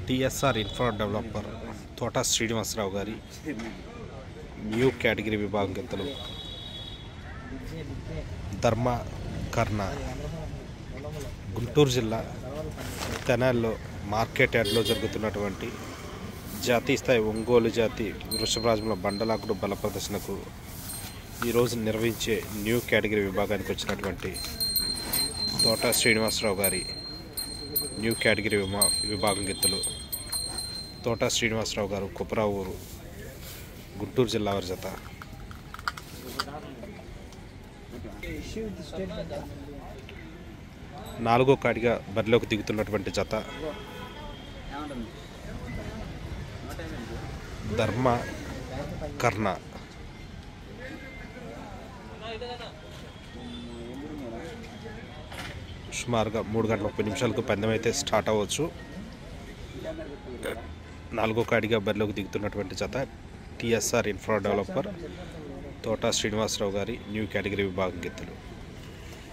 TSR infra developer తోట శ్రీనివాసరావు గారి new category విభాగం కిందలు ధర్మ కర్ణ గుంటూరు జిల్లా తెనాలిలో మార్కెట్ యార్డ్లో జరుగుతున్నటువంటి జాతీయ స్థాయి ఒంగోలు జాతి వృషభరాజముల బండలాకుడు బల ప్రదర్శనకు ఈరోజు నిర్వహించే న్యూ కేటగిరీ విభాగానికి వచ్చినటువంటి తోట శ్రీనివాసరావు గారి న్యూ కేటగిరీ విభాగం గిత్తలు తోట శ్రీనివాసరావు గారు కుప్రావూరు గుంటూరు జిల్లా వారి జత. నాలుగో కాడిగా బరిలోకి దిగుతున్నటువంటి జత ధర్మ కర్ణ. సుమారుగా 3:30 పందెం అయితే స్టార్ట్ అవ్వచ్చు. నాలుగో కాడిగా బరిలోకి దిగుతున్నటువంటి జత టిఎస్ఆర్ ఇన్ఫ్రా డెవలపర్ తోట శ్రీనివాసరావు గారి న్యూ కేటగిరీ విభాగం గిత్తలు.